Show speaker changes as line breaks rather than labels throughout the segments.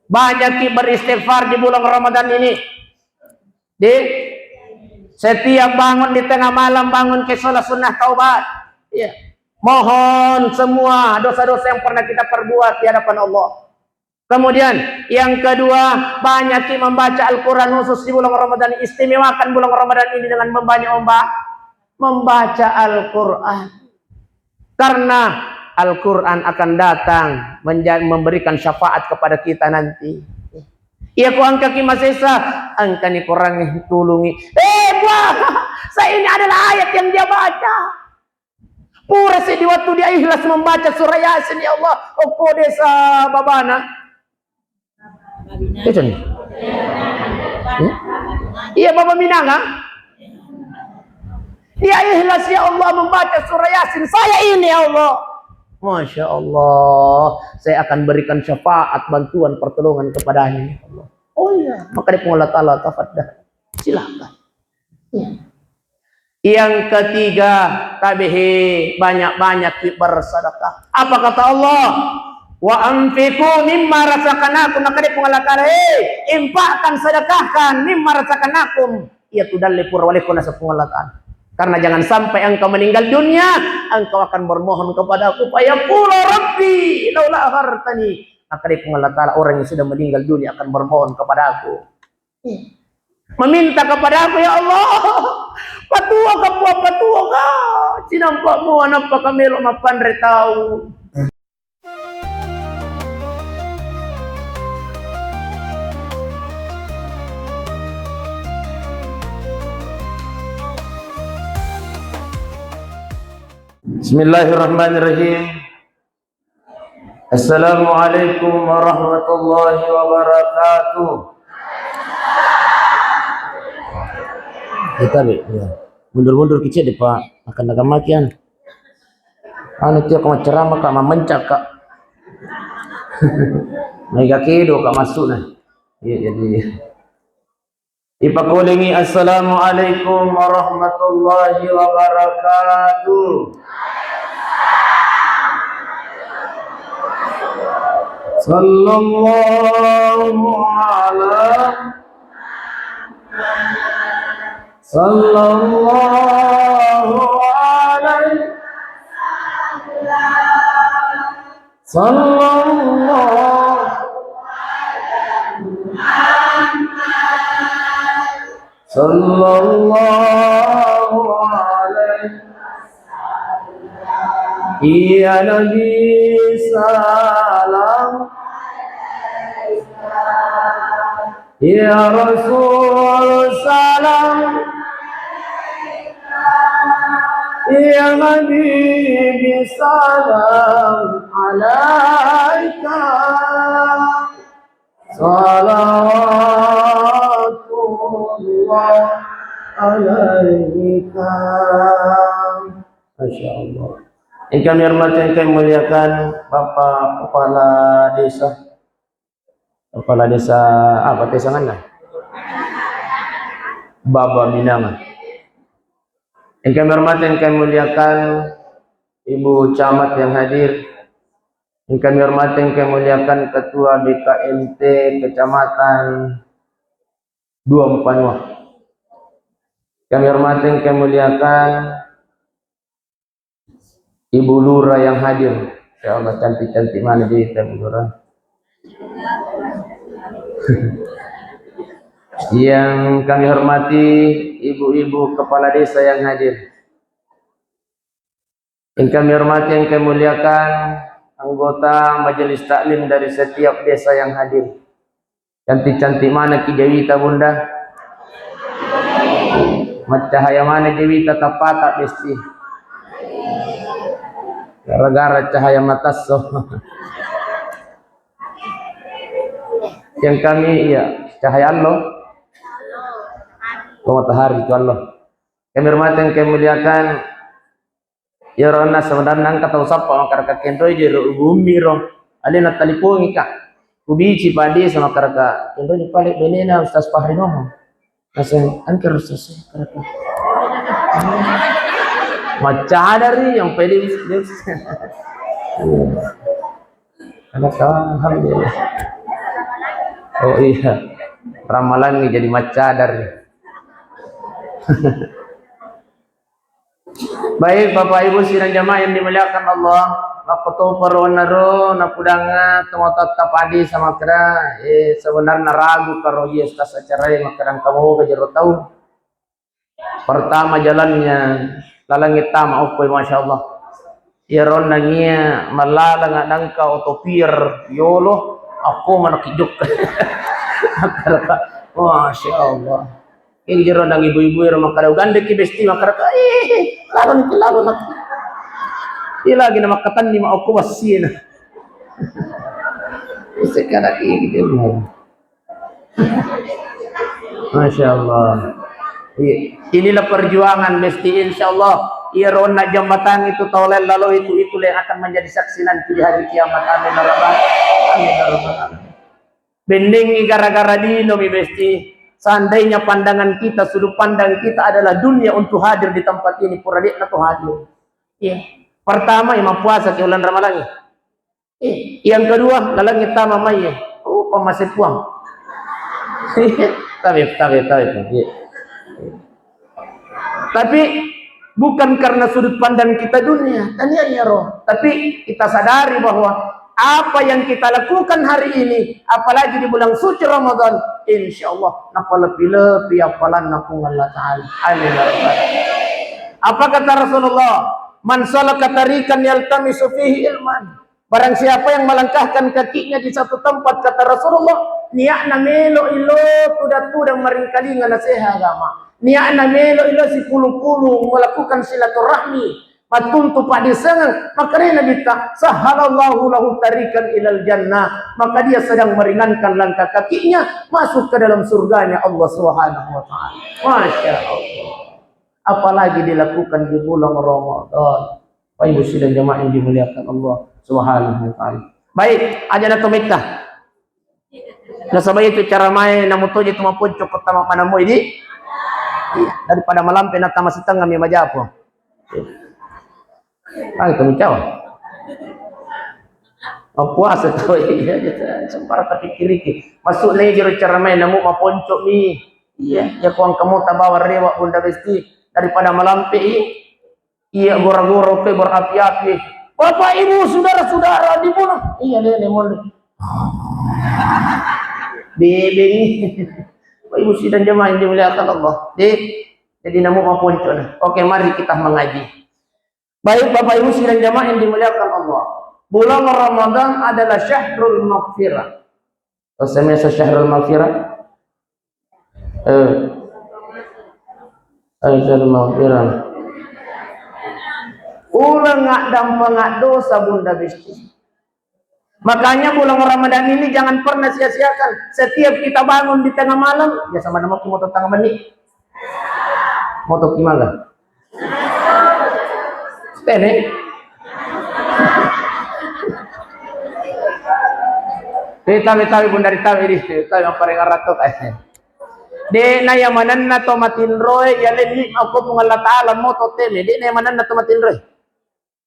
Banyak beristighfar di bulan Ramadan ini. Di setiap bangun di tengah malam, bangun ke sholat sunnah taubat. Ya. Mohon semua dosa-dosa yang pernah kita perbuat di hadapan Allah. Kemudian yang kedua, banyak membaca Al-Quran khusus di bulan Ramadan. Istimewakan bulan Ramadan ini dengan membaca Al-Quran. Karena Al-Quran akan datang memberikan syafaat kepada kita nanti. Iya ku angka ki masesa, angka ni kurang tulungi. Wah, saya ini adalah ayat yang dia baca. Pura di waktu dia ikhlas membaca surah Yasin, ya Allah, opo desa babana. Itu nih. Iya Baba Minanga. Dia ikhlas ya Allah membaca surah Yasin. Saya ini ya Allah. Masya Allah, saya akan berikan syafaat, bantuan, pertolongan kepadanya. Oh iya, maka dia Allah Ta'ala tafadhal. Silakan. Ya. Yang ketiga, tabihi, banyak-banyak bersedekah. Apa kata Allah? Wa anfiqu mimma razaqnakum, maka dia pengalakana, infakkan, sedekahkan mimma razaqnakum. Ya tudalli purwalikuna sepengalakan. Karena jangan sampai engkau meninggal dunia, engkau akan bermohon kepada aku, fayaqulu rabbi laula akhartani. Maka di pengalatala orang yang sudah meninggal dunia akan bermohon kepada aku. Meminta kepada aku, ya Allah, patua ka, sinampak mo, nampak kami lo mapandre tahu. Bismillahirrahmanirrahim. Assalamualaikum warahmatullahi wabarakatuh. Kita ya. Mundur-mundur kecil deh Pak. Akan agak makian. Anu tiap kau ceramah kak mencak kak. Mega kedo kak masuk nah. Iya jadi. Ipakulingi assalamualaikum warahmatullahi wabarakatuh. Sallallahu alaihi ya Nabi salam, ya Rasul salam, ya Nabi salam alaika, salawatullah alaika. Masya Allah. Yang kami hormati, yang kami muliakan Bapak Kepala Desa. Kepala Desa apa desa mana? Baba Minanga. Yang kami hormati, yang kami muliakan Ibu Camat yang hadir. Yang kami hormati, yang kami muliakan Ketua BKMT Kecamatan Dua Mupanwa. Kami hormati, yang kami muliakan Ibu Lura yang hadir. Ya Allah, cantik-cantik mana dia Ibu Lura. Yang kami hormati ibu-ibu kepala desa yang hadir. Yang kami hormati, yang kami muliakan anggota majelis taklim dari setiap desa yang hadir. Cantik-cantik mana Ki Dewita Bunda? Cahaya mana Dewita tapatak besti? Gara-gara cahaya mataso. Yang kami cahaya Allah. Matahari itu Allah. Kami hormati, yang kami muliakan ya rona sebenarnya kata usap masyarakat kendo jero bumi ro alina talipungi kak ubici padi sama karaka kendo di palik benena Ustaz Fahri ngomong nasa angker Ustaz karaka macam dari yang pede anak alhamdulillah Oh iya, ramalan nih jadi macadar nih. Baik Bapak Ibu sidang jamaah yang dimuliakan Allah, lakoto paronaro napudanga tomotot tapadi sama kera sebenarnya ragu karo yes kasacarai makarang kamu kejero tahu. Pertama jalannya lalangit tama okoy masya Allah. Iron nangia malalang nangka otopir yolo aku manakiduk. Masya Allah. Ini jero nang ibu-ibu yang makara gande ki besti makara lalu nak. Iya lagi nama katan di mau aku wasin. Sekarang ini gitu. Masya Allah. Inilah perjuangan mesti insya Allah. Iya rona jambatan itu tolel lalu itu yang akan menjadi saksi nanti di hari kiamat. Amin ya rabbal alamin. Bending gara-gara dino mi besti. Seandainya pandangan kita, sudut pandang kita adalah dunia untuk hadir di tempat ini, puradik atau hadir. Iya. Pertama imam puasa ke bulan Ramadan. Yang kedua lalang kita mamai. Oh, pemasih puang. Tapi. Tapi bukan karena sudut pandang kita dunia, tanya roh. Tapi kita sadari bahwa apa yang kita lakukan hari ini, apalagi di bulan suci Ramadan, insya Allah napa lebih apalan napung Allah Ta'ala. Amin. Apa kata Rasulullah? Man salaka tariqan yaltamisu fihi ilman. Barang siapa yang melangkahkan kakinya di satu tempat, kata Rasulullah, niakna melo ilo tudang maringkalingan nasihat agama. Niakna melo ilo si pulu-pulu melakukan silaturahmi. Matuntu pada senang, makanya Nabi tak sahalallahu lahu tarikan ilal jannah, maka dia sedang meringankan langkah kakinya masuk ke dalam surganya Allah Subhanahu wa taala. Masya Allah. Apalagi dilakukan di bulan Ramadan. Bapak Ibu sidang jamaah yang dimuliakan Allah Subhanahu wa taala. Baik, aja na tumita. Nasabay itu cara main namun tuh itu maupun cukup tamak mana mo ini. Daripada malam penata masitang kami majapo. Ah, itu mencawa. Puasa tu iya sempat tapi kiri masuk lagi jero cara main namu maponcok ni. Iya, ya kuang kamu tabawa rewa bunda besti daripada malampe iya gora-gora ke berapi-api. Bapak Ibu saudara-saudara dibunuh. Iya deh mon. Bebeng. Bapak Ibu sidang jemaah yang dimuliakan Allah. Jadi namu maponcok. Oke, mari kita mengaji. Baik Bapak Ibu sidang jamaah yang dimuliakan Allah. Bulan Ramadan adalah syahrul maghfirah. Semasa syahrul maghfirah. Syahrul maghfirah. Ulang ngak dosa bunda besti. Makanya bulan Ramadan ini jangan pernah sia-siakan. Setiap kita bangun di tengah malam, ya sama nama moto tengah menit. Moto gimana? Tene. Tawi bunda tawi di tawi yang paling aratok de na yamanan na tomatin roy yalin aku Allah Ta'ala moto teme de na yamanan na tomatin roy.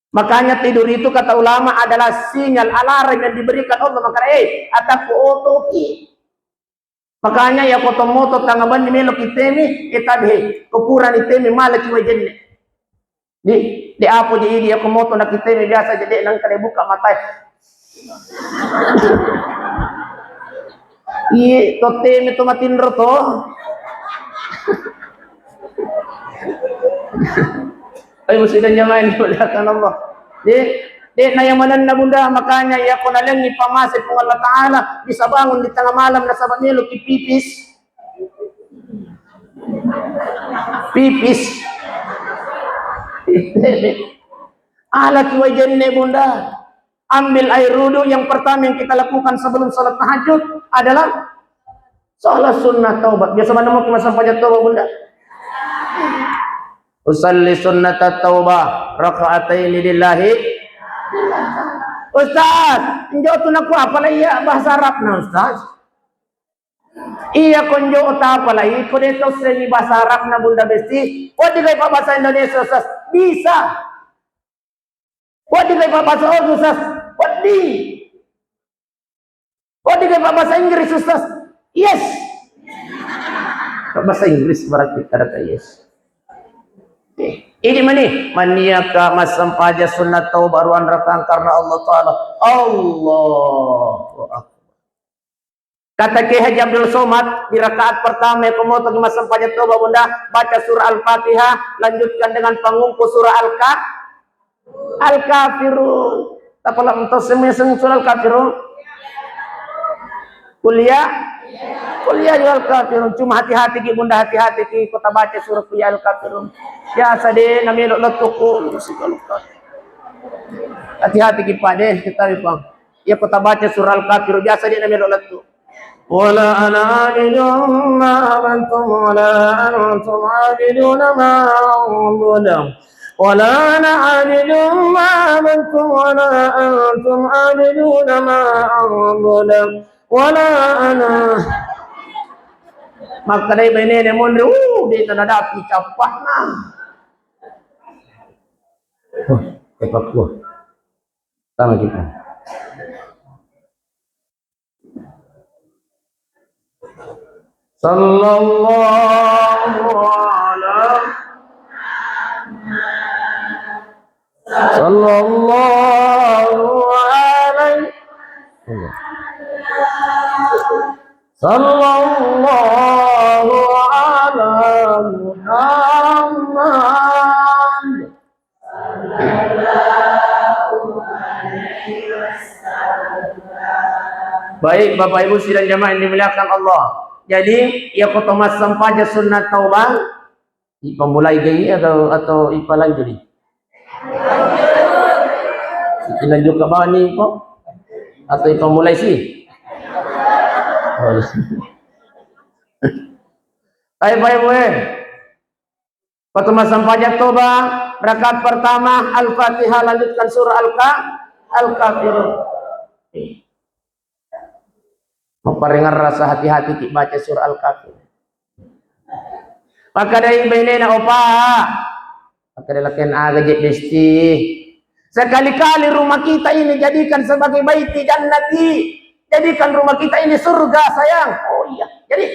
Makanya tidur itu kata ulama adalah sinyal alarm yang diberikan Allah maka ataku otoki. Makanya ya koto moto tangaban ni melo kitemi itabe kupuran itemi malaki wajen. Di apa jadi dia kemoto nak kita ini biasa jadi nang kali buka mata. Iya, totem itu matin roto. Ayo muslimin jamaah dimuliakan Allah. Di na yang manan na bunda makanya ya ko nalangi pamasip ng Allah Taala bisa bangun di tengah malam na sabat nilo pipis. Alat wajan bunda. Ambil air wudu yang pertama yang kita lakukan sebelum salat tahajud adalah salat sunnah taubat. Biasa mana mau kita sampai taubat bunda? Usalli sunnat taubah raka'ataini lillahi. Ustaz, njoo tunakuwa pala iya bahasa Arab na Ustaz. Iya konjo ota pala iko dito seni bahasa Arab na bunda besti. O di kay bahasa Indonesia Ustaz? Bisa. O di kay bahasa Ustaz? O di kay bahasa Inggris Ustaz? Yes. Bahasa Inggris berarti kata yes. Ini maniyaka masampaja sunnat taubah baruan rakang karena Allah Ta'ala. Allahu Akbar. Kata Kiai Haji Abdul Somad di rakaat pertama pemoto masampaja taubah bunda baca surah Al-Fatihah, lanjutkan dengan pangungku surah Al-Kafirun. Apalah untuk semua surah Al-Kafirun? Kuliah Al-Kafirun. Cuma hati-hati ki bunda, hati-hati ki kita baca surah kuliah Al-Kafirun. Biasa deh namanya letuku. Hati-hati ki Pak deh kita bang. Ya kita baca surah Al-Kafirun biasa dia namanya letuku. Wala ana abidun ma antum wala antum abidun ma a'budu. Wala ana abidun ma antum wala antum abidun ma a'budu. Wala ana. Maka dari bene mondre di tanah api capak nah. Cepat gua. Sama kita. Sallallahu alaihi Sallallahu ala Muhammad. Baik Bapak Ibu sidang jamaah yang dimuliakan Allah. Jadi ya kotomas sampaja sunnat taubah ipa mulai gaya atau ipa lanjut ni. Lanjut ke bawah ni kok atau ipa mulai sih. Baik. Kotomas sampaja taubah rakaat pertama Al-Fatihah, lanjutkan surah Al-Kafirun. Memperingat rasa hati-hati kita baca surah Al-Kafir. Maka dari benena opa, maka dari lakukan agak besti. Sekali-kali rumah kita ini jadikan sebagai baiti jannati. Jadikan rumah kita ini surga sayang. Oh iya. Jadi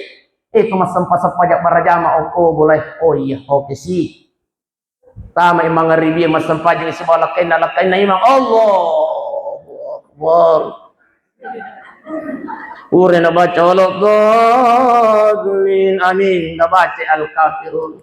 itu mas sempat-sempat para jamaah boleh. Oh iya, oke sih. Tama imang ribi mas sempat yang sebuah lakain imang Allahu Akbar. Ure na baca waladhdallin amin na baca Al-Kafirun.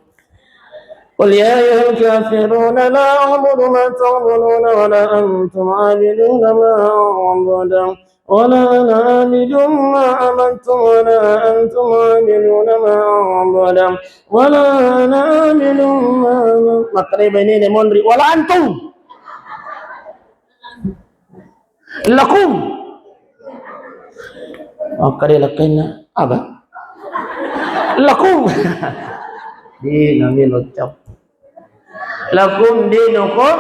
Qul ya ayyuhal kafirun la a'budu ma ta'buduna wa la antum 'abiduna ma a'budu wa la ana 'abidun ma amantum wa la antum 'abiduna ma a'budu wa la ana 'abidun ma maqrib ini monri wa la antum lakum. Maka dia lakukan apa? Lakum. Dinamil ucap. Lakum dinukum.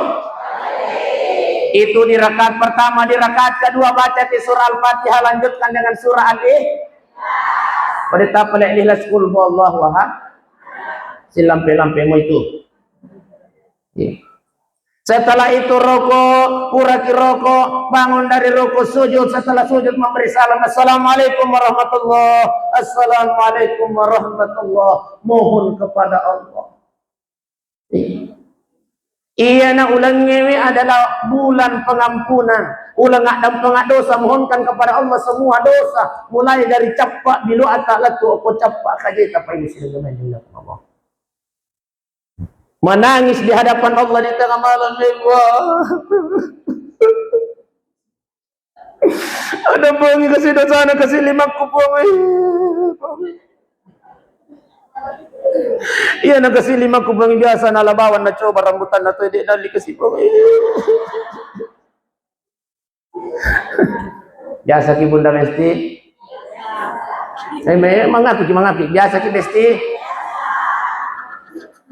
Itu di rakaat pertama, di rakaat kedua baca di surah Al-Fatihah, lanjutkan dengan surah Al-Ikhlas. Pada tapal ikhlas kul huwallahu ahad. Silampe-lampemu itu. Setelah itu rokok, pura rokok, bangun dari rokok, sujud. Setelah sujud memberi salam, assalamualaikum warahmatullah, assalamualaikum warahmatullah. Mohon kepada Allah. Iya na ulang ngewi adalah bulan pengampunan. Ulang dan pengadosa, mohonkan kepada Allah semua dosa. Mulai dari capak bilu atalatu aku capak kajita ini sila dengan Allah. Menangis di hadapan Allah di tengah malam ada bangi kasih dosa kasih lima kupong iya na kasih lima kupong biasa na labawan na coba rambutan na to hindi na kasih pong biasa ki bunda mesti mangapi biasa ki mesti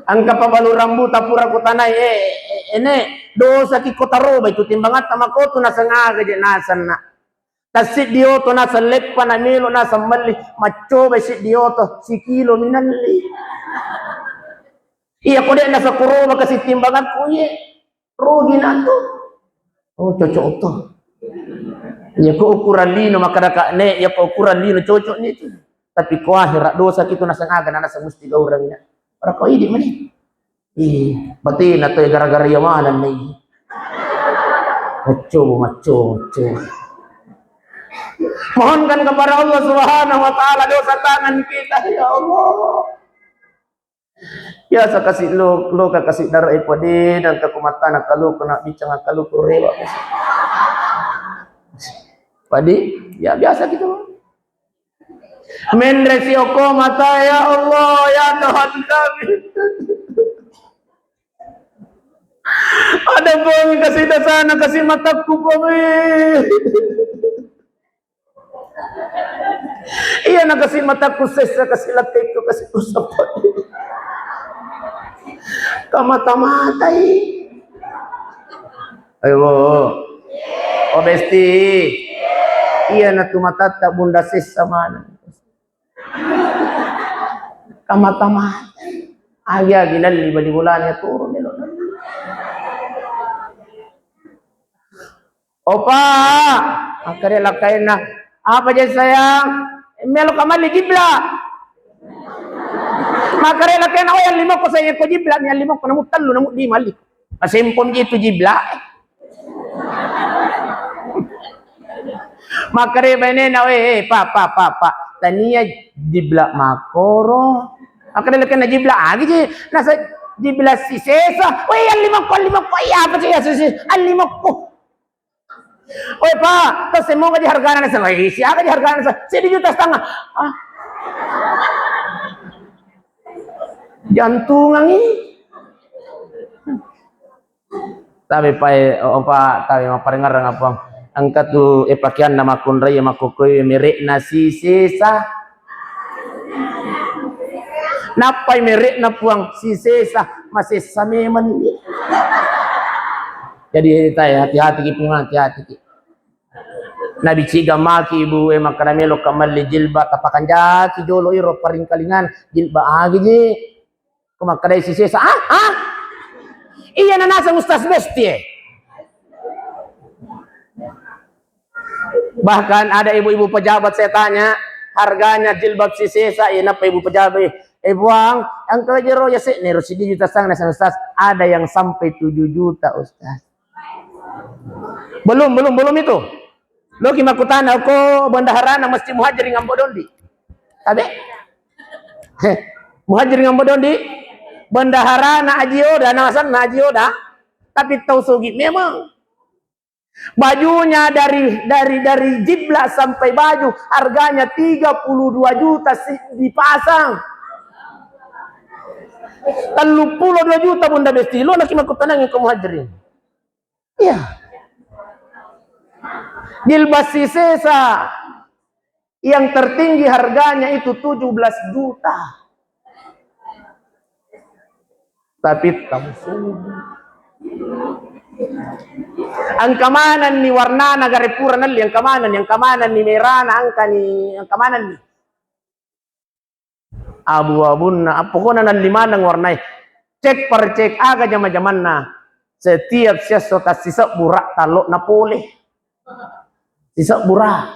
angka pabalu rambuta pura kutanay ene dosa ki kotaro ba itu timbangat tamako to nasa ngaga di nasan na tasit dioto nasa lekpa na milo nasa mali macho ba si dioto si kilo minanli iya ko di nasa kuroba kasi timbangat ko ye rugi na to oh cocok to ya ko ukuran lino makadaka ne ya ko ukuran lino cocok nito Tapi ko akhirat dosa kita nasangagan nasa musti gaurang na. Para ko idi man pati na to gara-gara yamanan na macho. Mohonkan kepada Allah Subhanahu wa taala dosa tangan kita ya Allah. Biasa kasih lo kasih darah ipode dan kekumatan kalau kena bincang kalau kurewa. Padi ya biasa gitu. Menresi oko mata ya Allah ya Tuhan kami. Ada pun kasih dasana kasih mataku kami. Iya nak kasih mataku sesa kasih lateku kasih usapan. Kamata-mata ayo oh besti iya na tumatata bunda sesa mana kamata-mata agya ginali badi bulannya turun nilo opa akhirnya lakain na apa aja sayang melo kamali gibla makarela kaya na yang lima ko sa iyo ko jibla niya lima ko namut talo namut di mali asimpon gitu jibla makare bene na pa tania jibla makoro makarela kaya na jibla agi ji nasa jibla si sesa yang lima ko ya apa siya si ang lima ko pa tas mo ka di hargana na sa siya ka di hargana sa 1 juta setengah jantungan ini tapi opa tapi maparengar apa angkat tu pakaian nama kunrai makukui merek nasi sisa napai merek na puang si sisa masih sameman jadi saya hati-hati pungan hati-hati Nabi ciga maki ibu makaramelo kamal jilba tapakan jaki jolo iro paring kalingan jilba agi ji kumakadai si sesa iya na nasa mustas besti bahkan ada ibu-ibu pejabat saya tanya harganya jilbab si sesa apa ibu pejabat buang yang kerjero ya sih nih rusidi juta sang nasa ustaz ada yang sampai 7 juta ustaz belum itu lo kimakutan aku bendahara na masjid muhajir ngambodondi tabe muhajir ngambodondi bendahara na ajioda nasan na ajioda tapi tahu sugi memang bajunya dari jibla sampai baju harganya 32 juta dipasang 32 juta bunda besti lo nak makutanang ke muhajirin iya jilbab si sesa yang tertinggi harganya itu 17 juta tapi tamsun ang kamanan ni warna nagarepura nali ang kamanan ni merana ang kamanan ni abu-abun na apokona nan limanang warnay cek per cek aga jama-jaman na setiap sesuatu sisa burak talo na pole sisa burak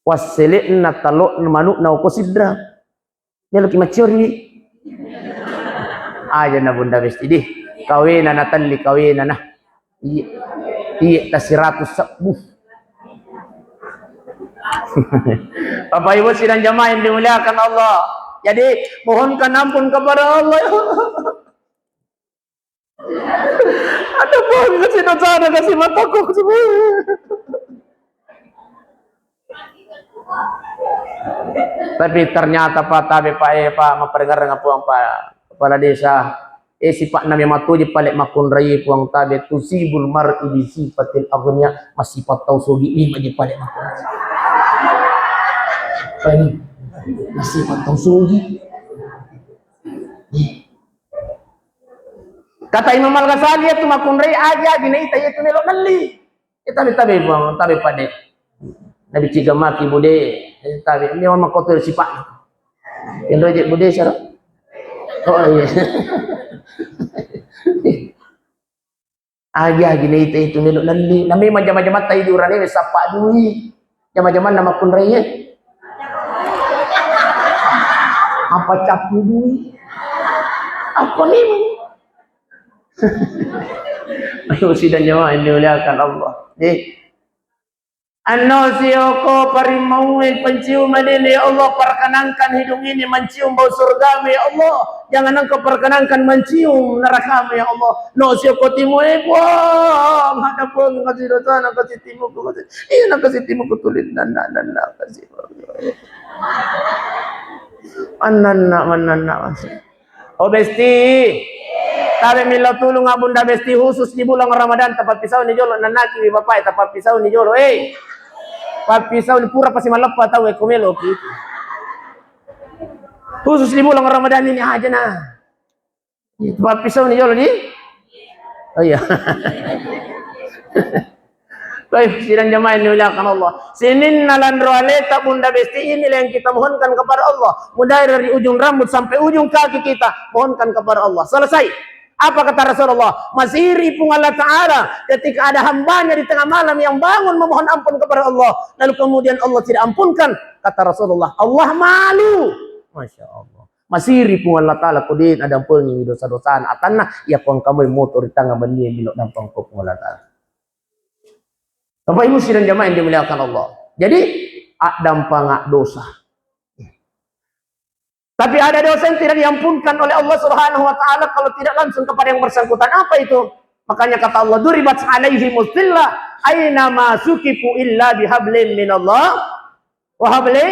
wasilit na talo na manuk na ukosidra nilo kimachori aja na bunda besti di kawina na tali kawina na iya ta 100 sabbuh Bapak Ibu sidang jamaah yang dimuliakan Allah jadi mohonkan ampun kepada Allah ada pun kasih dosa ada kasih mataku semua tapi ternyata Pak tabi Pak memperdengar dengan puang Pak kepala desa sifat Nabi matuji palek makun rai puang tabe tusibul mar'i bi sifatil aghnia masifat tausugi ini bagi palek makun ini masifat tausugi kata Imam Al-Ghazali itu makun rai aja gini itu nelo nali tabe puang tabe palek Nabi ciga maki bude tabe ini orang kotor sifat indo je bude syarah oh iya aja gini itu nilo nali nami majama-jama tay duran ini sapa dui jama-jama nama kun reye Apa capu duit? Apa nih? Ayo sidang jamaah yang dimuliakan Allah. An-nasioko parimauin penciuman ini ya Allah, perkenankan hidung ini mencium bau surgamu ya Allah, jangan engkau perkenankan mencium nerakamu ya Allah. Nasioko timuin wah hadapun kasih dosa nak kasih timu ku kasih nak kasih timu ku tulis dan kasih manana oh besti tabe milo tulung abunda besti khusus di bulan Ramadan tempat pisau ni jolo nanaki bapak tempat pisau ni jolo pisau ni pura pasti malepa tahu ekomelo gitu. Khusus di bulan Ramadan ini aja nah. Tempat pisau ni jolo ni. Oh iya. Baik, sidang jamaah yang dimuliakan Allah. Sinin nalan roaleta bunda besti ini yang kita mohonkan kepada Allah. Mulai dari ujung rambut sampai ujung kaki kita mohonkan kepada Allah. Selesai. Apa kata Rasulullah? Masiri pun Allah Ta'ala ketika ada hambanya di tengah malam yang bangun memohon ampun kepada Allah, lalu kemudian Allah tidak ampunkan, kata Rasulullah, Allah malu. Masya Allah. Masiri pun Allah Ta'ala kudin ada pengi dosa-dosaan atanah ya pun kamu motor di tengah benih bilok dampang pun Allah Ta'ala. Bapak Ibu sidang jamaah yang dimuliakan Allah. Jadi dampang dosa. Tapi ada dosa yang tidak diampunkan oleh Allah Subhanahu wa taala kalau tidak langsung kepada yang bersangkutan. Apa itu? Makanya kata Allah, "Duribat 'alaihimuz zillah aina ma sukifu illa bihablin minallah wa hablin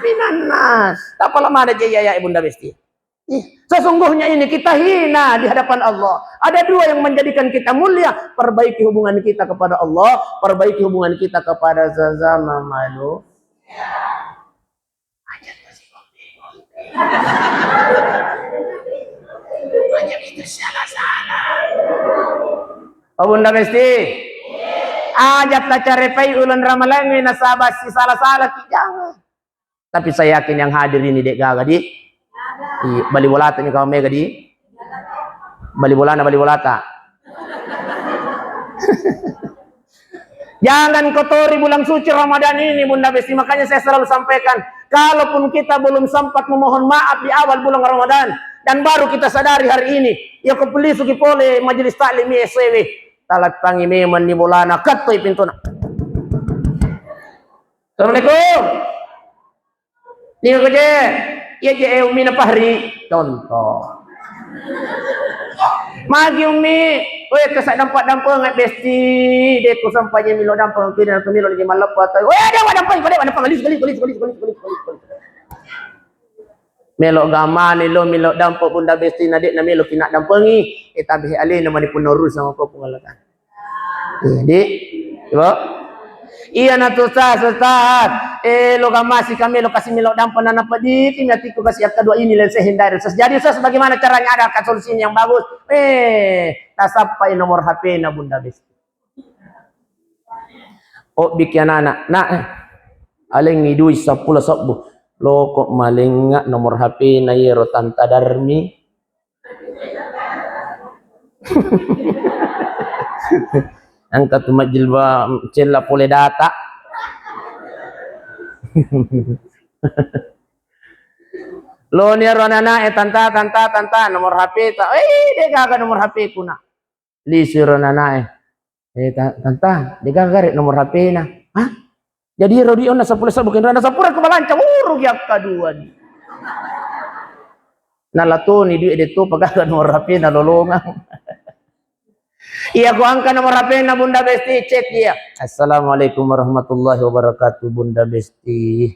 minan nas." Tak lama ada jaya ya Ibunda Besti. Sesungguhnya ini kita hina di hadapan Allah. Ada dua yang menjadikan kita mulia. Perbaiki hubungan kita kepada Allah, perbaiki hubungan kita kepada sesama manusia. Banyak itu salah-salah. Oh Bunda Besti, ajat tak carepai ulan ramalangi nasabah si salah-salah jangan. Tapi saya yakin yang hadir ini dek gaga di bali bolata ni kau mega di bali bolata. Jangan kotori bulan suci Ramadan ini Bunda Besti. Makanya saya selalu sampaikan, kalaupun kita belum sempat memohon maaf di awal bulan Ramadan dan baru kita sadari hari ini, ya kepeli suki pole majelis taklim SW talat pangimeman di bulana katoi pintuna. Assalamualaikum. Ni ko je, ya je umi na pahri contoh. Magi umi, oi kesak dampak-dampak ngai besti, dek ko sampai je milo dampak kini nak milo lagi malap patoi. Oi ada dampak galis. Melo gama ni lo milo dampak Bunda Besti nadik na milo kinak dampangi, tapi alih nama ni penerus sama kau pengalakan. Jadi, coba. Iya na tu sah. Lo gama si kami lo kasih milo dampak na napadi, kimati ko kasih kedua inilen sehindari. Jadi bagaimana caranya ada solusi yang bagus? Tasapai nomor HP na Bunda Besti. Oh bikin anak, aling idui 10 sabbu. Lo kok maling nomor HP na yero Tanta Darmi. Angkat majilba cella pole data. Lo ni ronana tanta nomor HP ta. Dia gaga nomor HP ku na. Li si ronana tanta, dia gaga nomor HP na. Hah? Jadi radio na 10 bukan rana 10 ke balanca urug yak kaduan. Nalatoni di itu pagaga nomor HP na lolongang. Iya ku angka nomor HP na Bunda Besti, cek dia. Assalamualaikum warahmatullahi wabarakatuh Bunda Besti.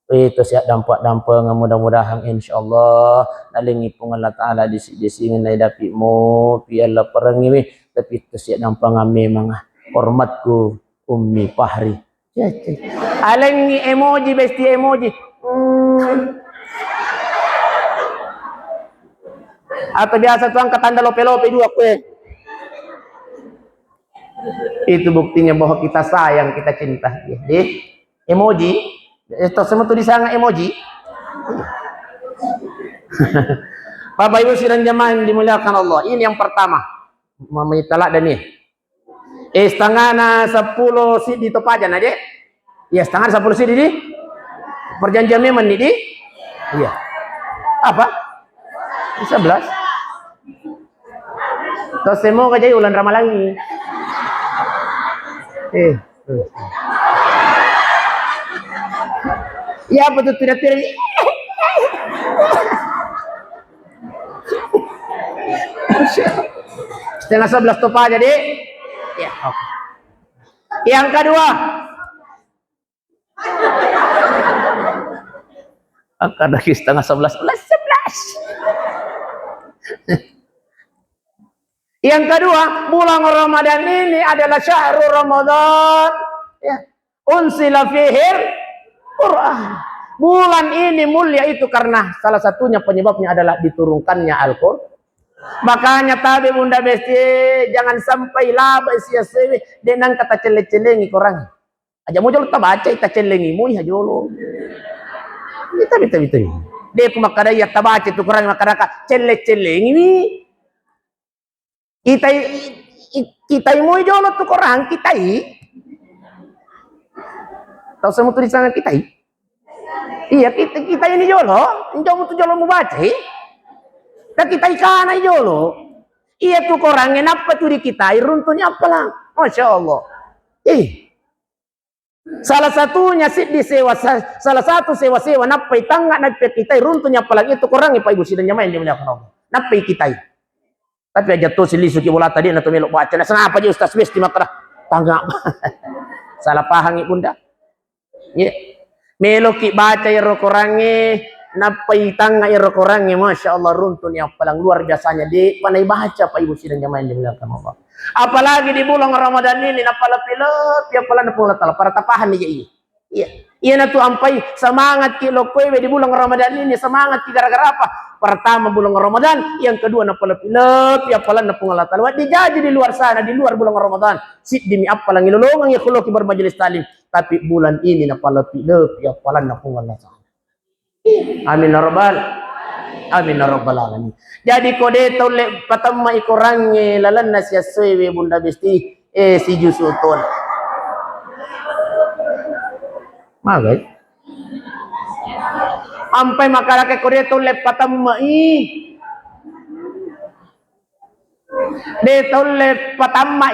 Itu siap dampak-dampak mudah-mudahan insyaallah nalingi pun Allah Taala disi-disi ngai dapi mo pi Allah perangi tapi itu siap dampak ngame mangah hormatku Ummi Fahri. Alengi emoji Besti emoji. Atau biasa tuh angkat tanda lope-lope dua kue. Itu buktinya bahwa kita sayang, kita cinta. Jadi emoji, itu semua tulisan emoji. Bapak Ibu sidang jamaah yang dimuliakan Allah. Ini yang pertama. Mamai talak dan ini. Setengah na 10 si di topajan aja. Ya setengah 10 si di. Perjanjian memang ini. Iya. Apa? 11. Terus semua kerja ulan Ramalangi. Ya betul tidak. Setengah 11 tupa jadi. Ya, oke. Yang kedua. Akan lagi setengah 11. Yang kedua, bulan Ramadan ini adalah syahrul Ramadan. Ya. Unsila fihil Quran. Bulan ini mulia itu karena salah satunya penyebabnya adalah diturunkannya Al-Quran. Makanya tabi bunda besti jangan sampai laba sia-sia dengan kata cele-celengi korang. Aja mau jolo tabaca ita celengi mu ya jolo. Kita. Dia kumakada ya tabaca tu korang makada cele-celengi. Kita mo jolo tu korang kita tahu semua tulisan kita iya kita ini jolo jolo tu jolo mu baca dan kita ikan jolo iya tu korang kenapa tu di kita runtunya apalah Masya Allah salah satunya salah satu sewa napai tangga napai kita runtunya apalagi itu korang Pak Ibu sidang jamaah yang dimuliakan Allah napai kita tapi aja tuh silisuki bola tadi na melok baca na sangapa aja Ustaz Besti makra tangga salah paham bunda ya meloki baca iro korange napai tangga iro korange Masya Allah runtun yang paling luar biasanya di panai baca Pak Ibu sidang jamaah yang dimuliakan Allah apalagi di bulan Ramadan ini napalapilap ya pala napula tala para tapahan nih iya na tuh ampai semangat kilo kowe di bulan Ramadan ini semangat gara-gara apa pertama bulan Ramadan, yang kedua napalapilap ya pala napungala talwa dijaji di luar sana di luar bulan Ramadan sit demi apalang ilolongang ya kulo kibar majelis talim tapi bulan ini napalapilap ya pala napungala sana amin ya rabbal alamin jadi kode tole patamma ikorange lalan nasya sewe bunda besti si jusutun magai ampai makalake kode tole patamma de tole patamma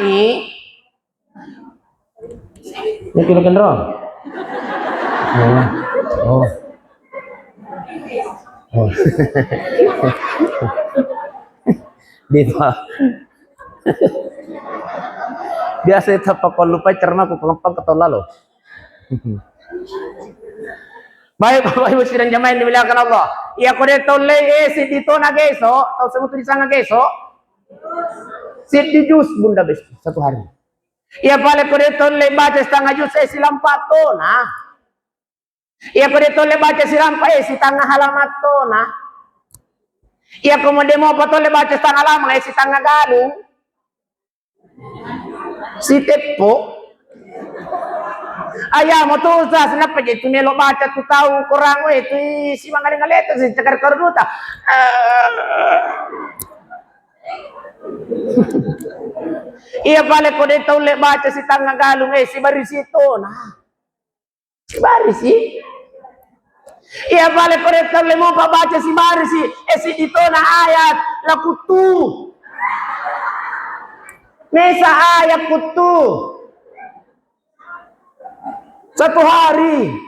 kilo kendro oh Dito. Biasa itu pakol lupa cerna ko pangpang katola lo. Baik Bapak Ibu sidang jamaah yang dimuliakan Allah. Ya kode tole si dito na geso, tau semua tulisan na geso. Si di jus bunda besti satu hari. Ya pale kode tole baca setengah jus silam pato nah. Ya kode tole baca silam si tengah halamat to nah. Ya kemudian mau patole baca setengah lama si tengah galung. Si tepo. Ayah mau tuh kenapa jadi tu melo baca tu tahu kurang itu si mangaling-ngaling si cakar karduta. Iya pale kode tole baca si tengah galung si barisi to nah. Si barisi. Iya balik korektor lemo pa baca si Marisi si dito na ayat lakutu nesa ayat kutu satu hari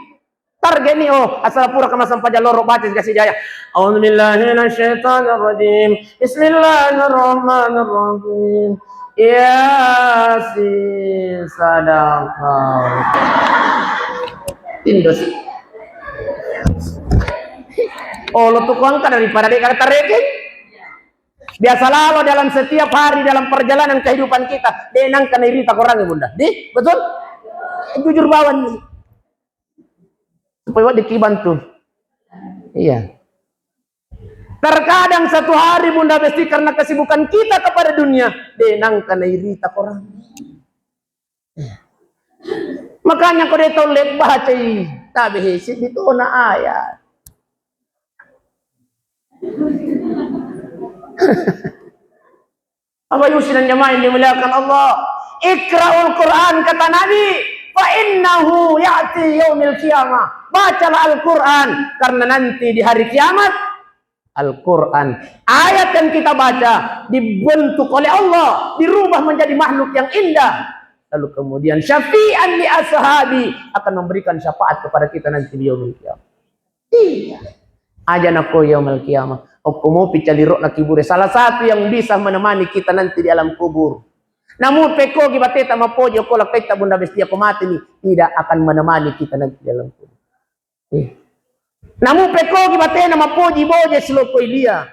target nih asal pura kemasan pada lorok baca kasih jaya A'udzubillahiminasyaitonirrajim Bismillahirrahmanirrahim Yasin sadaqah Indos lo tukang daripada dia kata reking. Biasalah lo dalam setiap hari dalam perjalanan kehidupan kita denang kena irita korang bunda. Betul? Jujur bawan nih. Supaya dikiban tuh. Iya. Terkadang satu hari bunda mesti karena kesibukan kita kepada dunia denang kena irita korang. Makanya kau dia tahu lek baca tapi hisi itu na ayat. Apa Yusuf dan jamaah yang dimuliakan Allah Iqra'ul Quran kata Nabi fa innahu ya'ti yaumil qiyamah bacalah Al-Quran karena nanti di hari kiamat Al-Quran. Ayat yang kita baca dibentuk oleh Allah, dirubah menjadi makhluk yang indah. Lalu kemudian syafi'an li ashabi, akan memberikan syafaat kepada kita nanti di yaumil qiyamah. Iya. Ajanako yaumil qiyamah. Okumu picalirok na kibure. Salah satu yang bisa menemani kita nanti di alam kubur. Namun peko gibateta mapojo kolak peta bunda bestia komati ni tidak akan menemani kita nanti di alam kubur. Namun peko gibatena mapoji bojes loko ilia.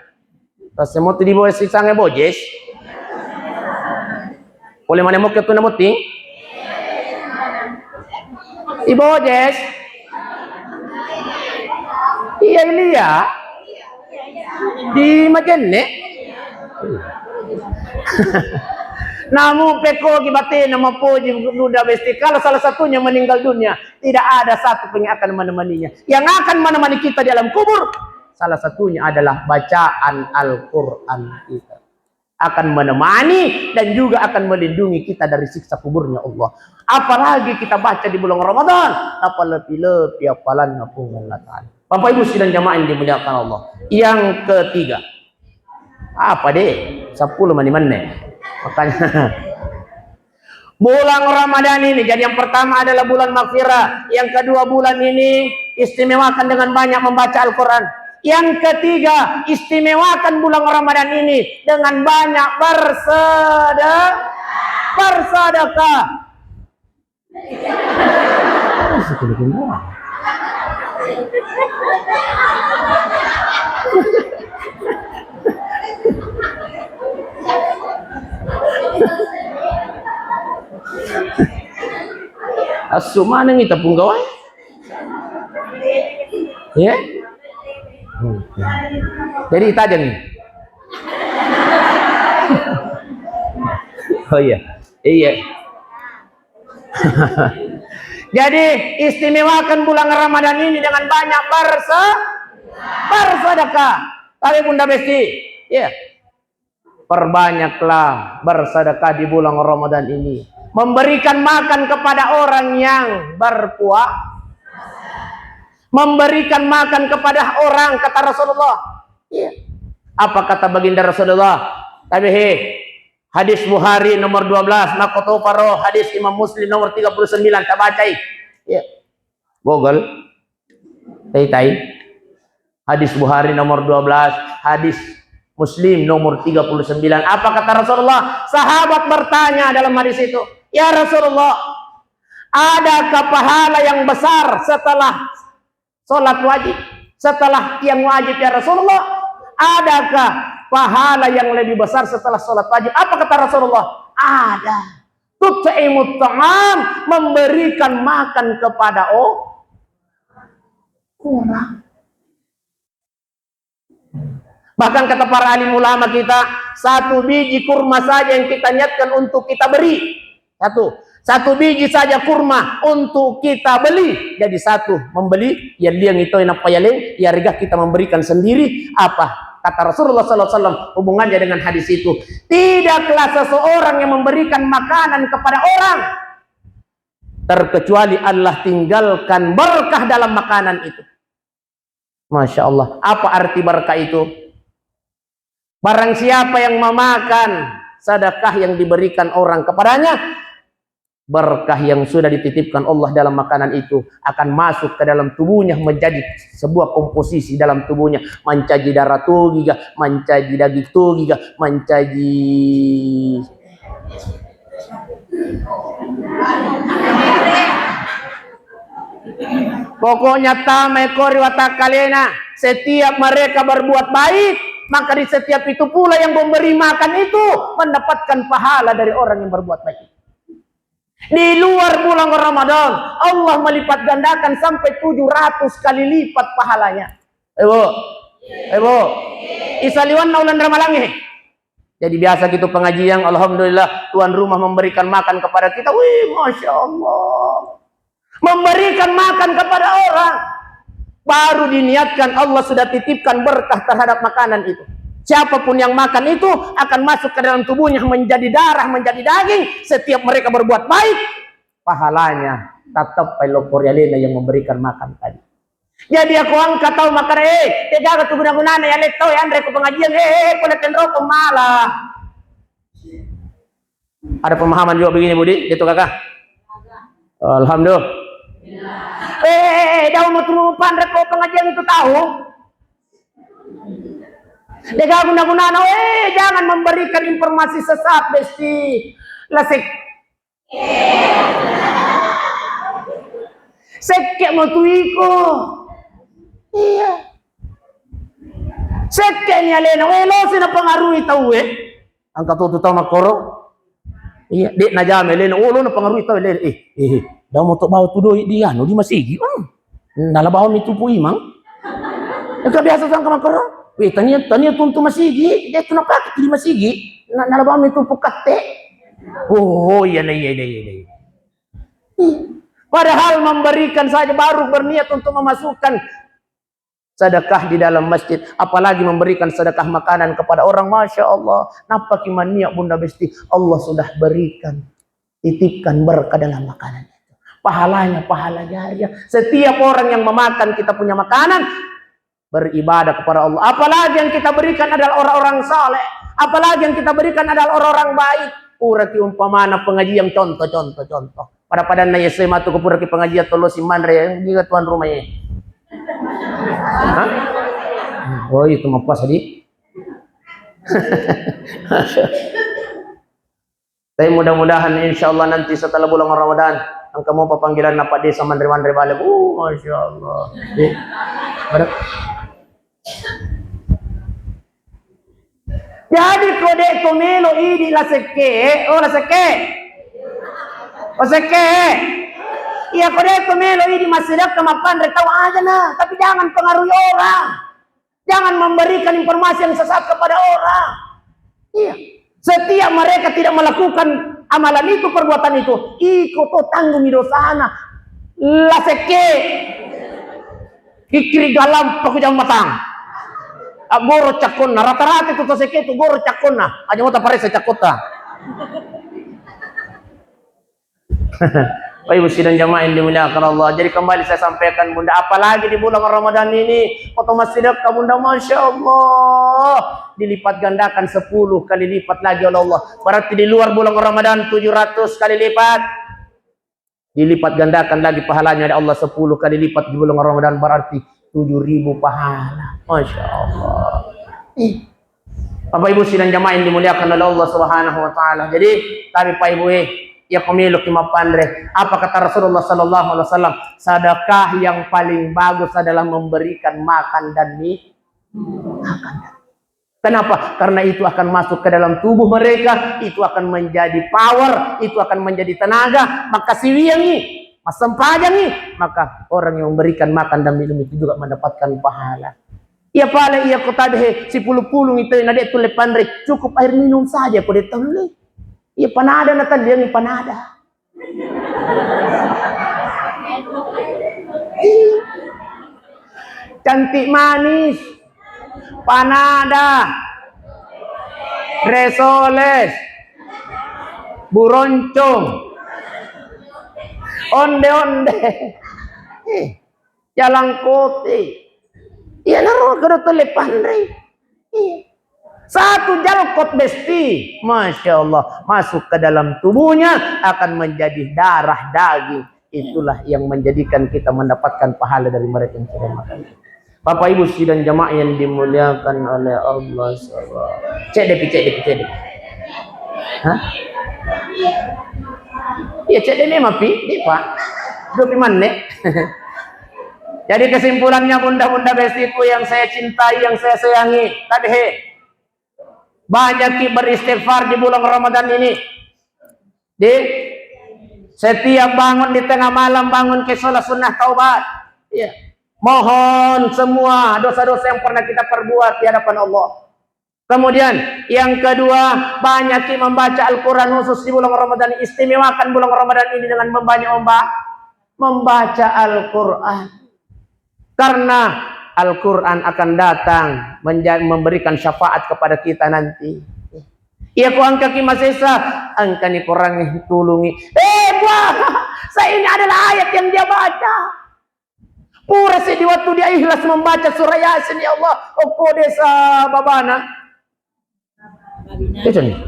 Tas mo di bojes sange bojes. Boleh mana mo ketu namuti? Ibojes. Iya ilia. Di Majene. Namun peko gibate nama puji duda besti. Kalau salah satunya meninggal dunia, tidak ada satu pun yang akan menemaninya. Yang akan menemani kita di alam kubur, salah satunya adalah bacaan Al-Quran kita. Akan menemani dan juga akan melindungi kita dari siksa kuburnya Allah. Apalagi kita baca di bulan Ramadan, apa lebih apalan ngapungatan. Bapak Ibu sidang jamaah yang dimuliakan Allah. Yang ketiga, apa deh? 10 menit. Makanya bulan Ramadan ini, jadi yang pertama adalah bulan maghfirah, yang kedua bulan ini istimewakan dengan banyak membaca Al-Quran, yang ketiga istimewakan bulan Ramadan ini dengan banyak bersedekah. Asuma nang ita pun gawai. Ya. Jadi ita aja nih. Oh iya. Iya. Jadi istimewakan bulan Ramadan ini dengan banyak bersedekah. Tapi Bunda Besti, ya. Perbanyaklah bersedekah di bulan Ramadan ini. Memberikan makan kepada orang yang berpuasa. Memberikan makan kepada orang, kata Rasulullah. Ya. Apa kata baginda Rasulullah? Tabihi. Hadis Bukhari nomor 12, Nakoto Faro, hadis Imam Muslim nomor 39, tabacai. Ya. Google. Tai. Hadis Bukhari nomor 12, hadis Muslim nomor 39. Apa kata Rasulullah? Sahabat bertanya dalam hadis itu, "Ya Rasulullah, adakah pahala yang besar setelah sholat wajib? Setelah yang wajib ya Rasulullah? Adakah pahala yang lebih besar setelah sholat wajib?" Apa kata Rasulullah? Ada. Tut'imut ta'am, memberikan makan kepada orang. Bahkan kata para alim ulama kita, 1 biji kurma saja yang kita niatkan untuk kita beri. Satu biji saja kurma untuk kita beli. Jadi 1 membeli, ya liang itu yang apa ya harga kita memberikan sendiri. Apa? Kata Rasulullah SAW hubungannya dengan hadis itu. Tidaklah seseorang yang memberikan makanan kepada orang, terkecuali Allah tinggalkan berkah dalam makanan itu. Masya Allah. Apa arti berkah itu? Barang siapa yang memakan sedekah yang diberikan orang kepadanya, berkah yang sudah dititipkan Allah dalam makanan itu akan masuk ke dalam tubuhnya, menjadi sebuah komposisi dalam tubuhnya, mencaji darah tu giga, mencaji daging tu giga, mencaji pokoknya tamai kori watakalena. Setiap mereka berbuat baik, maka di setiap itu pula yang memberi makan itu mendapatkan pahala dari orang yang berbuat baik. Di luar bulan Ramadan, Allah melipat gandakan sampai 700 kali lipat pahalanya. Ibu, isaliwan naulan ramalangi. Jadi biasa gitu pengajian, alhamdulillah tuan rumah memberikan makan kepada kita. Wih, masya Allah. Memberikan makan kepada orang. Baru diniatkan, Allah sudah titipkan berkah terhadap makanan itu. Siapapun yang makan itu akan masuk ke dalam tubuhnya, menjadi darah, menjadi daging. Setiap mereka berbuat baik, pahalanya tetap peloporialena yang memberikan makan tadi. Jadi aku angkat tahu makar jaga tu guna-guna ya letau ya Andre ke pengajian kuliah rokok malah. Ada pemahaman juga begini Budi, gitu kakak? Alhamdulillah. Dah mau tunggu Andre ke pengajian itu tahu? Jaga guna-guna jangan memberikan informasi sesat besti. Lasik. Sekek mau tuiko. Iya. Sekeknya leno lo sina pengaruhi tahu angkat tu tahu makoro. Iya, dek najame leno lo na pengaruhi tahu leno dah mau tu bawa tu doi dia no di masigi. Nala bawa mi tupu imang. Eka biasa sang makoro. Tanya tuntu masigi, dia tu nak di masigi. Nala bawa mi tupu kate. Oh, iya. Padahal memberikan saja baru berniat untuk memasukkan sedekah di dalam masjid, apalagi memberikan sedekah makanan kepada orang. Masya Allah, napa kimania bunda besti, Allah sudah berikan, titipkan berkah dalam makanan itu. Pahalanya pahala jariah. Setiap orang yang memakan kita punya makanan beribadah kepada Allah. Apalagi yang kita berikan adalah orang-orang saleh, apalagi yang kita berikan adalah orang-orang baik. Puraki umpamana pengajian contoh. Pada na SMA tu puraki pengajian tolo si Mandre yang tuan rumahnya. Hah? Oh itu mah pas tadi. Tapi mudah-mudahan insyaallah nanti setelah bulan Ramadan angka mau panggilan napa desa Mandre balik. Masya Allah. Jadi kode tomelo idi la seke, la seke. Iya kode tomelo idi masyarakat kemapan tahu aja nah, tapi jangan pengaruhi orang. Jangan memberikan informasi yang sesat kepada orang. Iya. Setiap mereka tidak melakukan amalan itu, perbuatan itu, ikut tanggung dosana. La seke. Kikiri galam paku jam matang. Goro cakonna rata-rata itu toseke itu goro cakonna aja mau paresa cakota. Baik ibu sidang jamaah yang dimuliakan Allah. Jadi kembali saya sampaikan bunda, apalagi di bulan Ramadan ini foto masjid ka bunda, masya Allah dilipat gandakan 10 kali lipat lagi oleh Allah. Berarti di luar bulan Ramadan 700 kali lipat, dilipat gandakan lagi pahalanya oleh Allah 10 kali lipat di bulan Ramadan, berarti 7.000 pahala. Masya Allah. Bapak Ibu sidang jamaah yang dimuliakan oleh Allah Subhanahu wa taala. Jadi kami Pak Ibu ya pemilu kimapandre, apa kata Rasulullah sallallahu alaihi wasallam? Sedekah yang paling bagus adalah memberikan makan dan makan. Kenapa? Karena itu akan masuk ke dalam tubuh mereka, itu akan menjadi power, itu akan menjadi tenaga, maka siwiangi masampajang maka orang yang memberikan makan dan minum itu juga mendapatkan pahala. Ia pala ia kota deh si pulung itu nade tu lepandre cukup air minum saja kau detole. Ia panada natan dia ni panada. Cantik manis, panada, resoles, buroncong. Onde jalan kote iya naruh ke telepandre satu jalkot besti, masya Allah masuk ke dalam tubuhnya akan menjadi darah daging. Itulah yang menjadikan kita mendapatkan pahala dari mereka yang sudah makan. Bapak Ibu sidang jamaah yang dimuliakan oleh Allah SWT. Cek deh. Hah? Iya cek deh mapi, di pak. Dua mana? Jadi kesimpulannya bunda-bunda bestiku yang saya cintai, yang saya sayangi, tadi banyak beristighfar di bulan Ramadan ini. Di setiap bangun di tengah malam bangun ke sholat sunnah taubat. Ya. Mohon semua dosa-dosa yang pernah kita perbuat di hadapan Allah. Kemudian yang kedua, banyak membaca Al-Quran khusus di bulan Ramadan. Istimewakan bulan Ramadan ini dengan membaca Al-Quran. Karena Al-Quran akan datang memberikan syafaat kepada kita nanti. Iya ku angka ki masesa, angka ni kurang tulungi. Buah, saya ini adalah ayat yang dia baca. Pura di waktu dia ikhlas membaca surah Yasin ya Allah. Oko desa babana. Itu nih.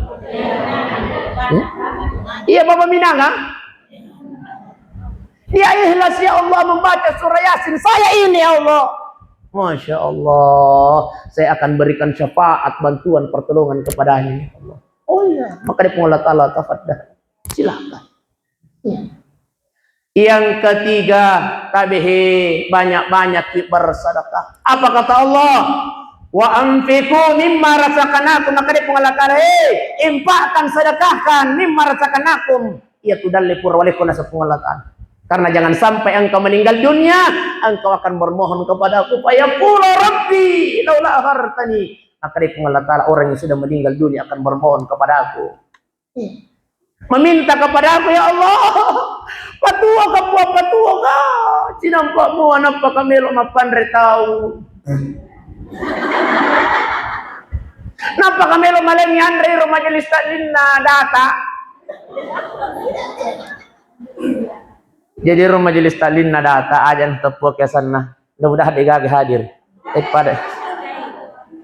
Iya Baba Minanga. Dia ikhlas ya Allah membaca surah Yasin. Saya ini ya Allah. Masya Allah. Saya akan berikan syafaat, bantuan, pertolongan kepadanya ya Allah. Oh iya. Maka dia Allah Ta'ala tafadhal. Silakan. Ya. Yang ketiga, tabihi banyak-banyak bersedekah. Apa kata Allah? Wa anfiqu mimma razaqnakum. Maka dia mengatakan, infakkan, sedekahkan mimma razaqnakum. Ya tudallipur walikuna sepengalakan. Karena jangan sampai engkau meninggal dunia, engkau akan bermohon kepada aku, fayaqulu rabbi laula akhartani. Maka dia mengatakan orang yang sudah meninggal dunia akan bermohon kepada aku. Meminta kepada aku, ya Allah, patua ka, sinampak mo anak pa kamelo mapandre tahu. Napa kamelo malengi andre ro majelis taklim na data. Jadi ro majelis taklim na data ajan tepuk ya sana. Mudah-mudahan digagah hadir. Pada.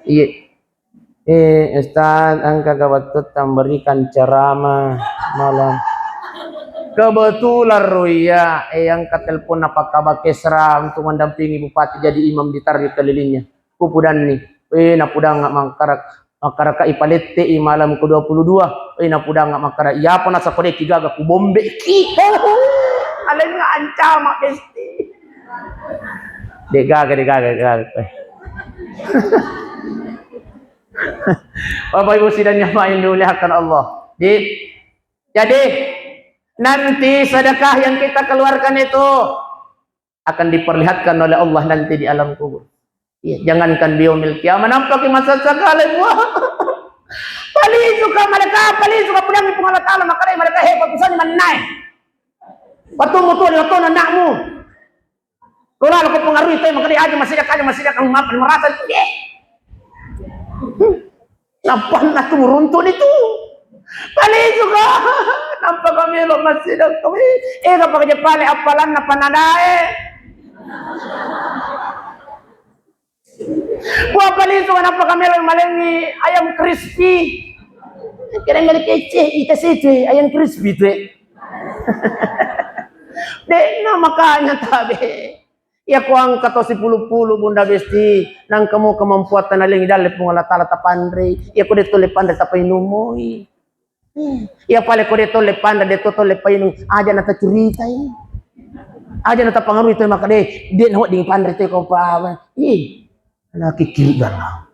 Iya. Ustaz, angka kawatut memberikan ceramah malam. Kebetulan Ruya, yang ketelpon apa kabar Kesra untuk mendampingi bupati jadi imam di target kelilingnya. Kupudan nih, napudang nggak makara ipalete malam ke-22. Napudang nggak makara. Iya pun asa kode tiga gak kubombe ki. Aleng nggak ancam pasti. Degaga. Bapak Ibu sidang yang dimuliakan Allah. Jadi nanti sedekah yang kita keluarkan itu akan diperlihatkan oleh Allah nanti di alam kubur. Ya, jangankan biomil kiamat nampak masa sekali buah. Paling suka pulang di Allah Taala maka mereka hebat misalnya menai. Betul anakmu. Kalau aku pengaruh itu maka dia aja masih ada merasa dia. Nampak nak runtun itu. Paling juga nampak kami lo masih dah kami. Kapag dia pale apalan na panadae. Buah paling juga nampak kami lo malengi ayam crispy. Kira-kira kece kita sih ayam crispy tu. Dek na makanya tabe. Ya kuang kato si pulu-pulu bunda besti nang kamu kemampuan naling dalep mo Allah Taala tapandre ya ko dito lepandre tapainumoy ya pale ko dito lepandre dito to lepainu aja na ta curita aja na ta pangaruh ito maka de no ding pandre to ko pa nakikiligan na.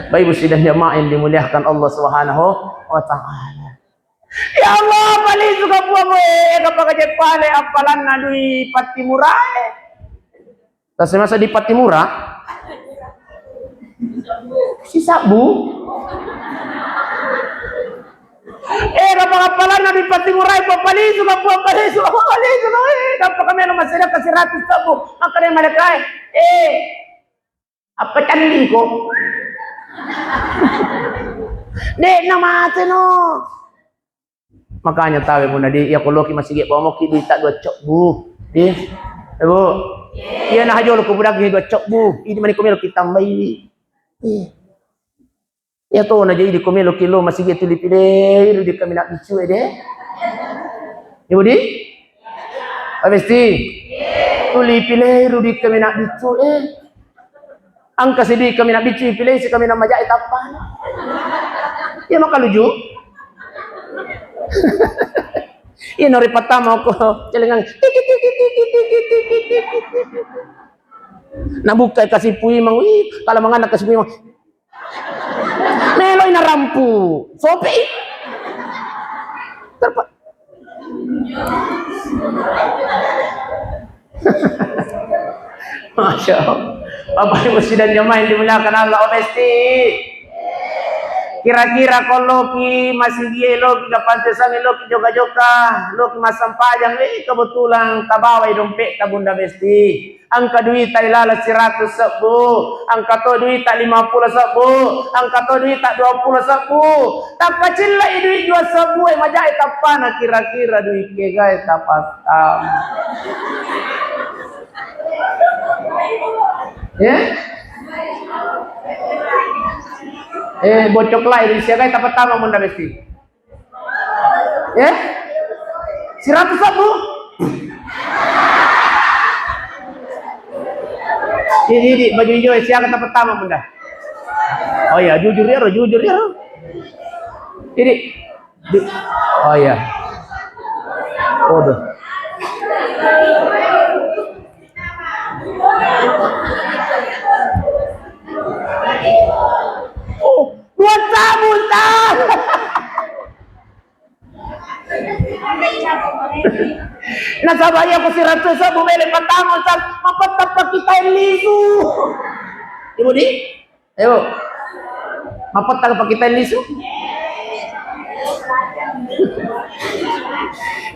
Baik Ibu sidang jamaah yang dimuliakan Allah Subhanahu wa taala. Ya Allah, paling suka buah mo kapag kajek pale apalan na di Patimura. Tas masa di Patimura? Si Sabu. Kapag apalan na di Patimura, paling suka buah paling suka. Kapag kami ano masira kasi ratus Sabu, makanya mereka apa canding ko? Dek nama no. Makanya tahu mo na di ya kulo ki masige pa mo ki duita dua cok bu di bu iya na hajo ko budak dua cok bu ini mani komelo kita tambay ya to na jadi komelo kilo masige tuli pide di kami nak bicu de ibu di abesti tuli pile di kami nak bicu angka sidi kami nak bicu pile si kami nak majai tapan ya makaluju. Ini hari pertama aku celengan nabuka kasih pui mang kalau menganak kasih pui mang melo ina rampu sopi terpa Masya Allah. Bapak Ibu sidang jamaah yang dimuliakan Allah mesti Kira-kira kalau ki masih dia lo ki kapantesan lo ki joga-joga lo ki masang pajang kebetulan tabawai dompet ta Bunda Besti angka duit ta ilala 100 sebu angka to duit ta 50 sebu angka to duit ta 20 sebu tak kecil lah duit 2 sebu majai tapana kira-kira duit ke gai tapastam ya bocok lah ini siapa yang dapat tamu Bunda Besti? Ya? 100 sabu? Ini baju hijau siapa dapat tamu Bunda? Oh ya, jujur ya. Ini. Oh ya. Waduh. Buat tamu tak. Nasabaya ko si Rato sa bumili patamo sa mapatapa kita liso. Ibu di? Ayo. Mapatapa kita liso.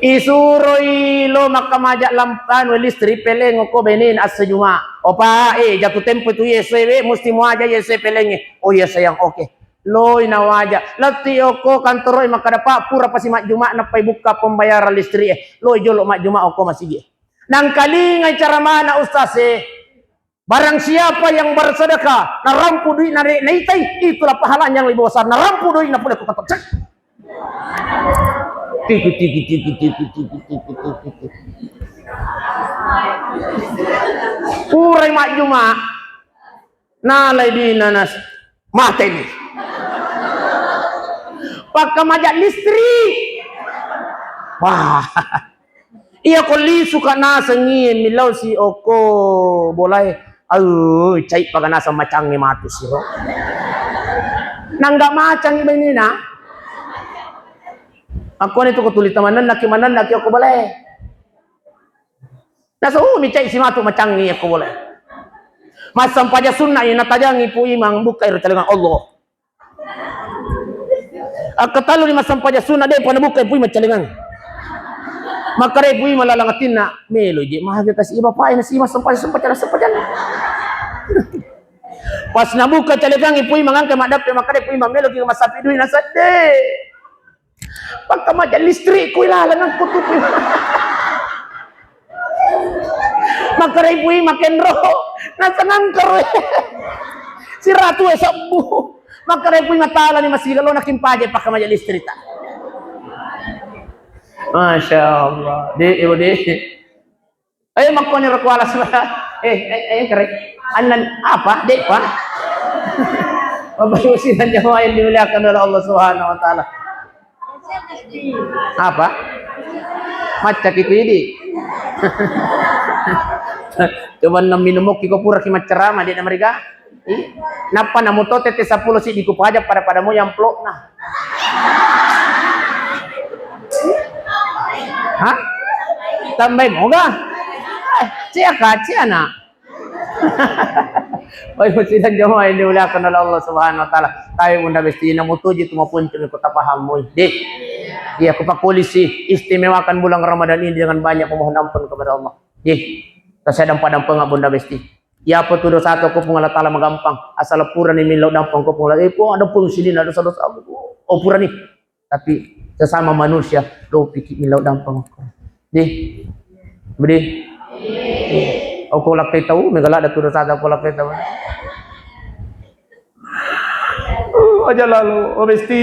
Isuroy lo makamajak lampan listri peleng ko benin as sejuma. Opa jatuh tempo itu yeswe mesti mo aja yeswe peleng. Oh ya sayang oke. Loy nawaja lati oko kantoroy makadapa pura pasi mak juma na pay buka pembayaran listri loy jolo mak juma oko masigi nang kalinga cara mana ustaz barang siapa yang bersedekah narampu duit naitai itulah pahalanya yang lebih besar narampu duit na pula kukatok cek tiki purai mak juma nalai di nanas mateni pakai majak listrik. Wah. Iya koli suka nasa ngi milau si oko boleh cai pakai nasa macang ni matu siro. Nangga macang ini na. Aku ni tu ko tulit manan naki aku boleh. Nasa mi cai si matu macang ni aku boleh. Mas sampaja sunnah ina tajangi pu imang buka iru talengan Allah. Akatalo ni masampaja sunna de panabuka pui macalingan makare pui malalangatin na melo je mahagya kasi iba pa ina si masampaja pas nabuka calingan pui mangangke madap makare pui mamelo ki masapi duit na sade pagka maja listrik ko ilalangan ko tu makare pui makenro nasangangkar si ratu sabu makare pui matala ni masigalo na kimpaje pakai maja listrik tak. Masya Allah. Ibu di. Ayo makoni rakwala sudah. Kere. Anan apa? Dek pak. Bapak Ibu dan jamaah yang dimuliakan oleh Allah Subhanahu Wa Taala. Apa? Macak itu ini. Coba minum kiko pura kimat ceramah di mereka. Napa namu to tete 10 si dikupajak padamu yang plok nah. Hah? Tambah moga? Cia nak. Baik sidang jamaah yang dimuliakan oleh Allah Subhanahu Wa Taala. Tayo Bunda Besti namu tuji tu maupun cumi kota paham moy. Dek. Dia kepak polisi istimewakan bulan Ramadan ini dengan banyak pemohon ampun kepada Allah. Saya dampak Bunda Besti. Ya apa tu dosa aku pengalat taala magampang asal pura ni milau dampang ko pengalat ada pun sini ada dosa-dosa oh pura ni tapi sesama manusia do pikir milau dampang ko beri aku lakai tahu megala ada tu dosa aku lakai tahu aja lalu mesti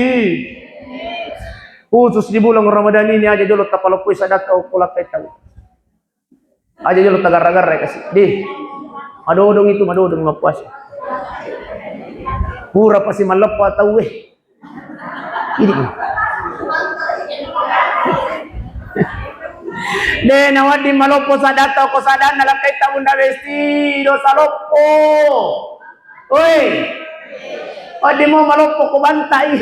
khusus di bulan Ramadan ini aja jolo tapalopui sadat aku lakai tahu aja jolo tagar-tagar kasih madodong itu madodong mapuas pura pasti malepa tahu ini de nawadi malopo sadata ko sadan nalakay ta Bunda Besti do salopo oi odi mo malopo ko bantay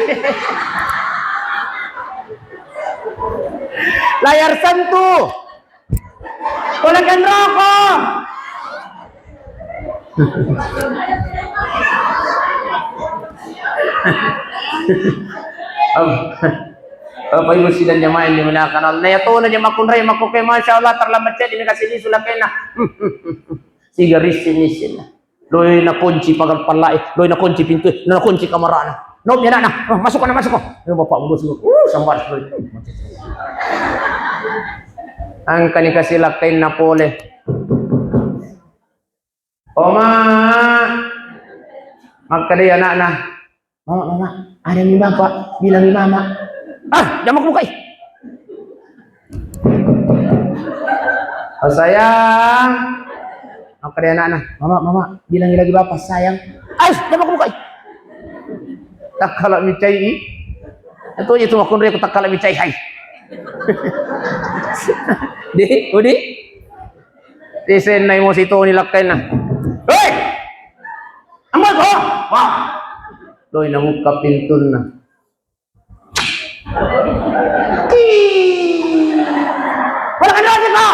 layar sentuh wala kan rokok Bapak Ibu sidang jamaah yang dimuliakan Allah. Ya tuh na jamaah kunray makuke masya Allah terlambat chat ini kasih di sulakena. Siga risin. Loy na kunci pagar palai, loy na kunci pintu, na kunci kamar ana. No biar na, masuk ko. Yo bapak urus lu. Sambar sekali. Ang kani kasih lakain na pole. Oma, magkali anak na. Mama, ada ni bapak, bilang ni mama. Jamak buka. Oh sayang. Magkali anak na. Mama, bilang lagi bapak sayang. Jamak buka. Tak kala micai. Itu makun reko tak kala micai hai. Udi. Disen na mo sito ni lakay na. Hoy! Amal ko! Wah! Loy na muka pintun na. Wala ka natin ka!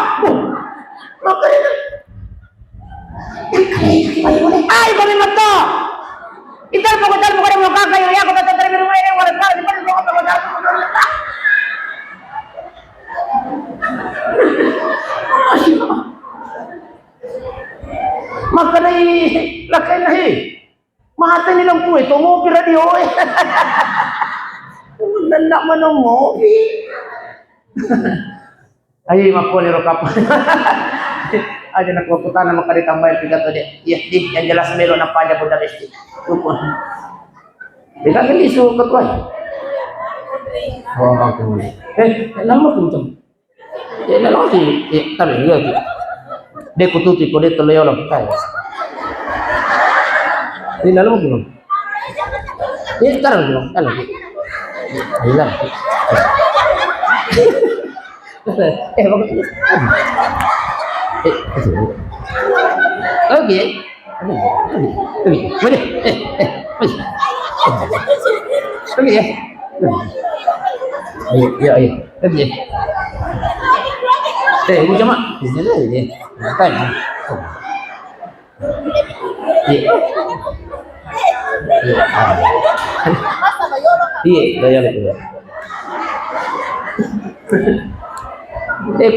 Makari na. Ay, kami mato! Ital mo ko na mga kakayo. Ako tatatari mo naman yung walang tao. Di ba nito ako pag-walang tao? Makanay lakay na mahata nilang po ito mo pira di ho nanda man ang mo ay makuliro ka pa aja nakukuta na makaritambay pigato di yan jelas meron ng panya Buddha Besti tupon di ka gali sukat ko lama ko ito lama ko tabi dia kututi ko dito layo lang tayo. Ini lalu mo ini tarang mo, alam. Ayun. Bakit? Okay. Boleh. Okay. Ayo. Okay. Ini cuma di sini aja. Kan? Iya, gaya.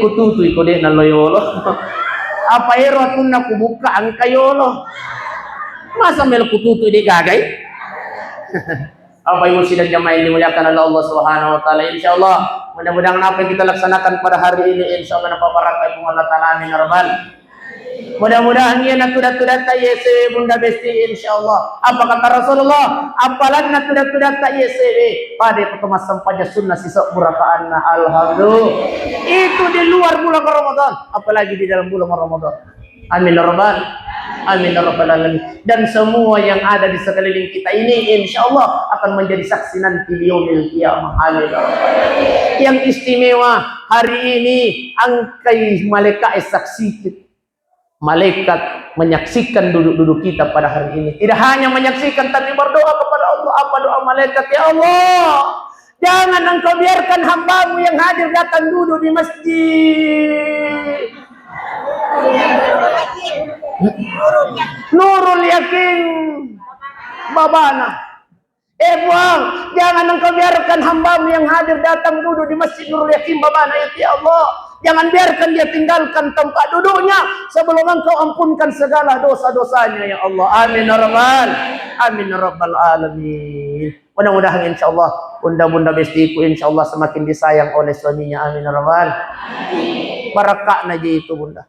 Kututoy ko din ng loyolo. Apa ero atun na kubuka ang kayolo. Masa mel kututoy di gagay? Apa yung sidang jamaah yang dimuliakan oleh Allah Subhanahu wa taala. Insyaallah mudah-mudahan apa yang kita laksanakan pada hari ini insyaallah napaparakai pun Allah taala amin ya rabbal. Mudah-mudahan ia natudat-tudat yese Bunda Besti insyaallah. Apa kata Rasulullah? Apalan natudat-tudat yese pada pertemuan sampainya sunnah sisa burakaanna alhamdulillah. Itu di luar bulan Ramadan, apalagi di dalam bulan Ramadan. Amin ya rabbal. Amin ya rabbal alamin. Dan semua yang ada di sekeliling kita ini insyaallah akan menjadi saksi nanti di yaumil qiyamah. Amin ya rabbal. Yang istimewa hari ini angkai malaikat saksi. Malaikat menyaksikan duduk-duduk kita pada hari ini. Tidak hanya menyaksikan tapi berdoa kepada Allah. Apa doa malaikat? Ya Allah, jangan engkau biarkan hambamu yang hadir datang duduk di masjid. Nurul Yakin Babana. Buang, jangan engkau biarkan hambamu yang hadir datang duduk di masjid Nurul Yakin Babana. Ya Allah, jangan biarkan dia tinggalkan tempat duduknya sebelum engkau ampunkan segala dosa-dosanya ya Allah. Amin ya rabbal. Amin ya rabbal alamin. Mudah-mudahan insyaallah bunda-bunda bestiku insyaallah semakin disayang oleh suaminya. Amin ya rabbal. Barakah aja itu bunda.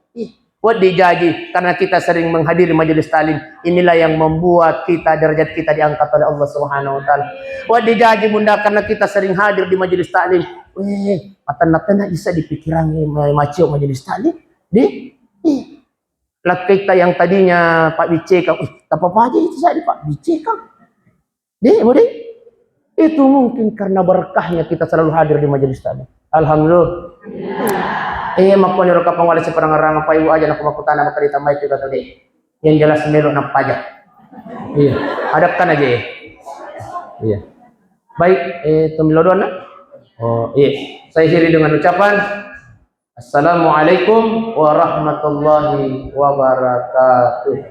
Buat dijaji karena kita sering menghadiri majelis taklim. Inilah yang membuat kita derajat kita diangkat oleh Allah Subhanahu wa taala. Buat dijaji bunda karena kita sering hadir di majelis taklim. Mata-mata bisa dipikiran macam majelis taklim. Lah kita yang tadinya Pak Bice Kang, tak apa aja itu saya Pak Bice Kang. Itu mungkin karena berkahnya kita selalu hadir di majelis taklim. Alhamdulillah. Makon niro ka pangwala sa parangarang pa iwa aja na kumakutana makarita may juga tadi. Yang jelas melo na pajak. Iya, hadapkan aja ya. Iya. Baik, tumilodon na. Iya. Saya akhiri dengan ucapan Assalamualaikum warahmatullahi wabarakatuh.